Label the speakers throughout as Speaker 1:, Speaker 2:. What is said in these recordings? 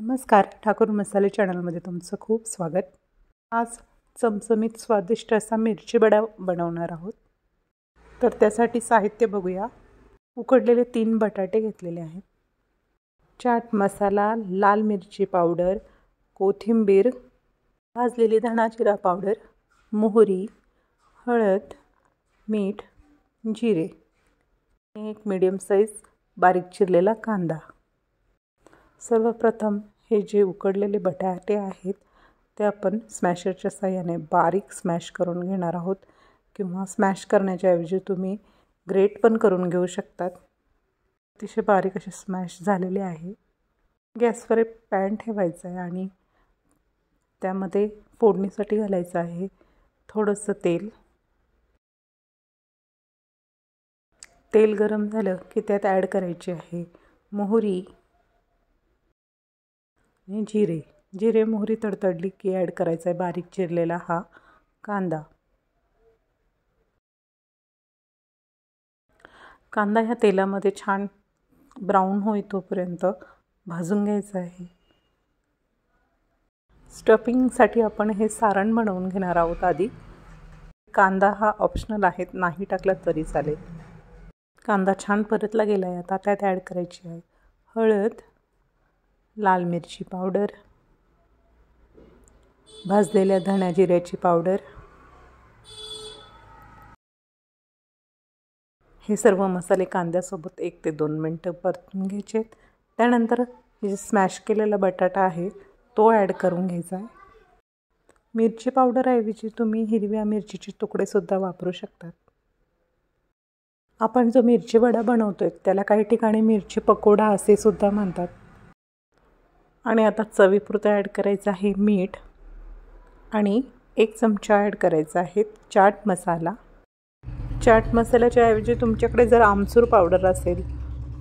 Speaker 1: नमस्कार, ठाकूर मसाले चॅनलमध्ये तुमचं खूप स्वागत। आज चमचमीत स्वादिष्ट असा मिरची वडा बनवणार आहोत। तर त्यासाठी साहित्य बघूया। उकडलेले 3 बटाटे घेतलेले आहेत, चाट मसाला, लाल मिरची पावडर, कोथिंबीर, भाजलेली धणा जिरा पावडर, मोहरी, हळद, मीठ, जिरे, एक मीडियम साइज बारीक चिरलेला कांदा। सर्वप्रथम हे जे उकडलेले बटाटे आहेत ते आपण स्मॅशरच्या साहाय्याने बारीक स्मॅश करून घेणार आहोत, किंवा स्मॅश करण्याच्या ऐवजी तुम्ही ग्रेट पण करून घेऊ शकतात। अतिशय बारीक असे स्मॅश झालेले आहे। गॅसवर एक पॅन ठेवायचा आहे आणि त्यामध्ये फोडणीसाठी घालायचं आहे थोडंसं तेल। तेल गरम झालं की त्यात ॲड करायची आहे मोहरी आणि जिरे मोहरी तडतडली की ॲड करायचा आहे बारीक चिरलेला हा कांदा। कांदा ह्या तेलामध्ये छान ब्राऊन होई तोपर्यंत भाजून घ्यायचा आहे। स्टफिंगसाठी आपण हे सारण बनवून घेणार आहोत। आधी कांदा हा ऑप्शनल आहे, नाही टाकला तरी चालेल। कांदा छान परतला गेला आहे, आता त्यात ॲड करायची आहे हळद, लाल मिरची पावडर, भाजलेल्या धण्या जिऱ्याची पावडर। हे सर्व मसाले कांद्यासोबत 1 ते 2 मिनिटं परतून घ्यायचे। त्यानंतर जे स्मॅश केलेला बटाटा आहे तो ॲड करून घ्यायचा आहे। मिरची पावडर ऐवजी तुम्ही हिरव्या मिरचीचे तुकडे सुद्धा वापरू शकतात। आपण जो मिरची वडा बनवतोय त्याला काही ठिकाणी मिरची पकोडा असे सुद्धा म्हणतात। आणि आता चवीपुरतं ॲड करायचं आहे मीठ आणि 1 चमचा ॲड करायचा आहे चाट मसाला। चाट मसाल्याच्या ऐवजी तुमच्याकडे जर आमचूर पावडर असेल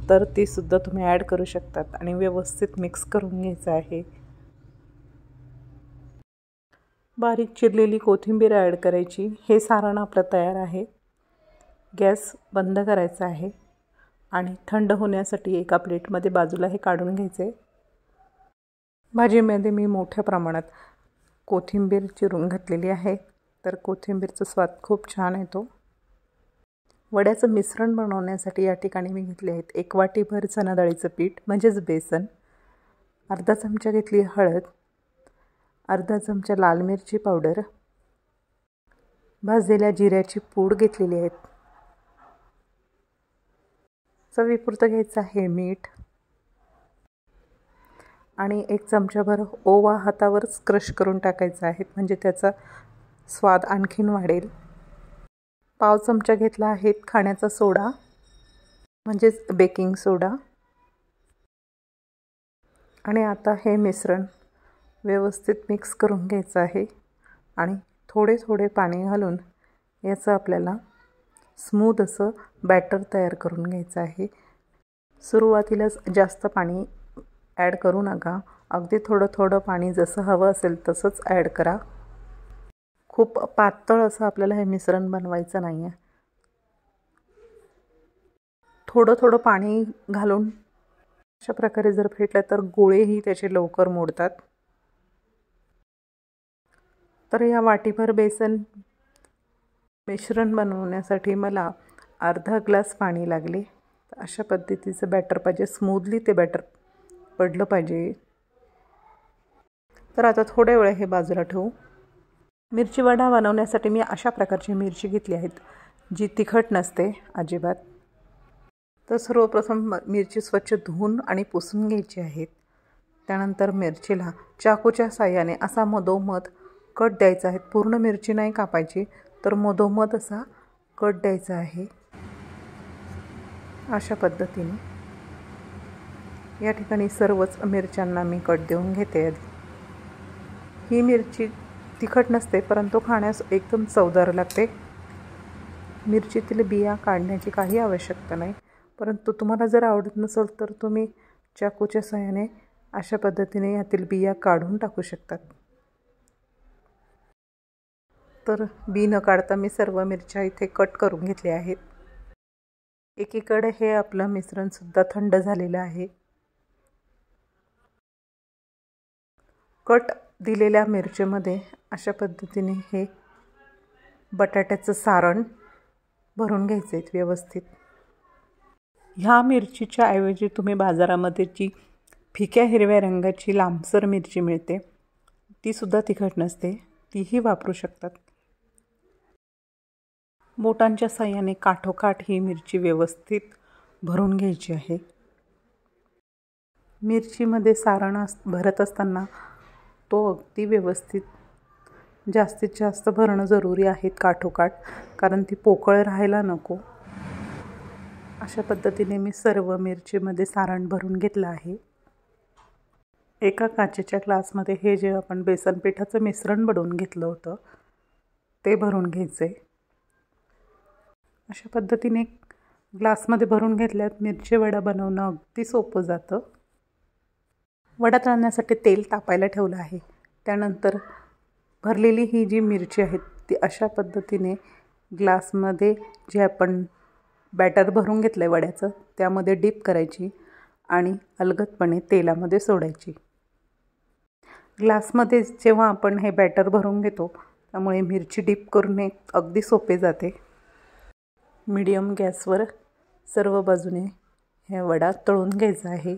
Speaker 1: तर ती सुद्धा तुम्ही ॲड करू शकतात आणि व्यवस्थित मिक्स करून घ्यायचं आहे। बारीक चिरलेली कोथिंबीर ॲड करायची। हे सारण आपलं तयार आहे। गॅस बंद करायचा आहे आणि थंड होण्यासाठी एका प्लेटमध्ये बाजूला हे काढून घ्यायचे। भाजीमध्ये मी मोठ्या प्रमाणात कोथिंबीर चिरून घातलेली आहे, तर कोथिंबीरचा स्वाद खूप छान येतो। वड्याचं मिश्रण बनवण्यासाठी या ठिकाणी मी घेतले आहेत 1 वाटीभर चणा डाळीचं पीठ म्हणजेच बेसन, अर्धा चमचा घेतली हळद, अर्धा चमचा लाल मिरची पावडर, भाजलेल्या जिऱ्याची पूड घेतलेली आहे, चवीपुरतं घ्यायचं आहे मीठ आणि 1 चमचाभर ओवा हातावरच क्रश करून टाकायचा आहे, म्हणजे त्याचा स्वाद आणखीन वाढेल। पाव चमचा घेतला आहे खाण्याचा सोडा म्हणजेच बेकिंग सोडा। आणि आता हे मिश्रण व्यवस्थित मिक्स करून घ्यायचं आहे आणि थोडे थोडे पाणी घालून याचं आपल्याला स्मूथ असं बॅटर तयार करून घ्यायचं आहे। सुरुवातीलाच जास्त पाणी ॲड करू नका, अगदी थोडं थोडं पाणी जसं हवं असेल तसंच ॲड करा। खूप पातळ असं आपल्याला हे मिश्रण बनवायचं नाही आहे। थोडं थोडं पाणी घालून अशा प्रकारे जर फेटलं तर गोळेही त्याचे लवकर मोडतात। तर या वाटीभर बेसन मिश्रण बनवण्यासाठी मला अर्धा ग्लास पाणी लागले। अशा पद्धतीचं बॅटर पाहिजे, स्मूथली ते बॅटर पडलं पाहिजे। तर आता थोड्या वेळ हे बाजूला ठेवू। मिरची वडा बनवण्यासाठी मी अशा प्रकारची मिरची घेतली आहेत, जी तिखट नसते अजिबात। तर सर्वप्रथम मिरची स्वच्छ धुवून आणि पुसून घ्यायची आहेत। त्यानंतर मिरचीला चाकूच्या साहाय्याने असा मधोमध कट द्यायचा आहे। पूर्ण मिरची नाही कापायची, तर मधोमध असा कट द्यायचा आहे। अशा पद्धतीने या ठिकाणी सर्वच मिरच्यांना मी कट देऊन घेते। ही मिरची तिखट नसते, परंतु खाण्यास एकदम चवदार लागते। मिरचीतील बिया काढण्याची काही आवश्यकता नाही, परंतु तुम्हाला जर आवडत नसेल तर तुम्ही चाकूच्या साहाय्याने अशा पद्धतीने यातील बिया काढून टाकू शकतात। तर बी न काढता मी सर्व मिरच्या इथे कट करून घेतल्या आहेत। एकीकडे हे आपलं मिश्रण सुद्धा थंड झालेलं आहे। कट दिलेल्या मिरचीमध्ये अशा पद्धतीने हे बटाट्याचं सारण भरून घ्यायचं आहे व्यवस्थित. ह्या मिरचीच्या ऐवजी तुम्ही बाजारामध्ये जी फिक्या हिरव्या रंगाची लांबसर मिरची मिळते तीसुद्धा तिखट नसते, तीही वापरू शकतात. बोटांच्या साहाय्याने काठोकाठ ही मिरची व्यवस्थित भरून घ्यायची आहे. मिरचीमध्ये सारण भरत असताना तो अगदी व्यवस्थित जास्तीत जास्त भरणं जरुरी आहे काठोकाठ, कारण ती पोकळ राहायला नको. अशा पद्धतीने मी सर्व मिरचीमध्ये सारण भरून घेतलं आहे. एका काचेच्या ग्लासमध्ये हे जे आपण बेसन पिठाचं मिश्रण बनवून घेतलं होतं ते भरून घ्यायचं आहे. अशा पद्धतीने ग्लासमध्ये भरून घेतल्यात मिरची वडा बनवणं अगदी सोपं जातं. वडा तळण्यासाठी तेल तापायला ठेवलं आहे. त्यानंतर भरलेली ही जी मिरची आहे ती अशा पद्धतीने ग्लासमध्ये जे आपण बॅटर भरून घेतलं आहे वड्याचं त्यामध्ये डीप करायची आणि अलगदपणे तेलामध्ये सोडायची. ग्लासमध्ये जेव्हा आपण हे बॅटर भरून घेतो त्यामुळे मिरची डीप करणे अगदी सोपे जाते. मीडियम गॅसवर सर्व बाजूने हे वडा तळून घ्यायचा आहे.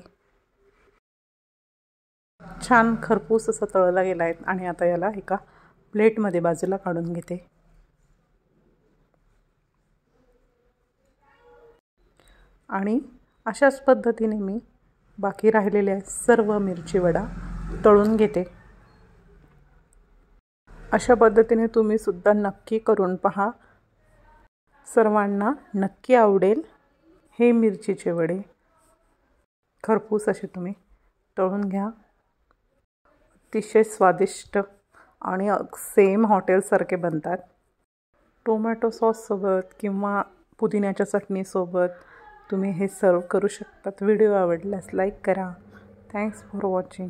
Speaker 1: छान खरपूस असं तळला गेला आहे आणि आता याला एका प्लेटमध्ये बाजूला काढून घेते. आणि अशाच पद्धतीने मी बाकी राहिलेल्या सर्व मिरची वडा तळून घेते. अशा पद्धतीने तुम्ही सुद्धा नक्की करून पहा. सर्वांना नक्की आवडेल हे मिरचीचे वडे. खरपूस असे तुम्ही तळून घ्या. अतिशय स्वादिष्ट आणि सेम हॉटेलसारखे बनतात. टोमॅटो सॉससोबत किंवा पुदिन्याच्या चटणीसोबत तुम्ही हे सर्व करू शकतात. व्हिडिओ आवडल्यास लाईक करा. Thanks for watching.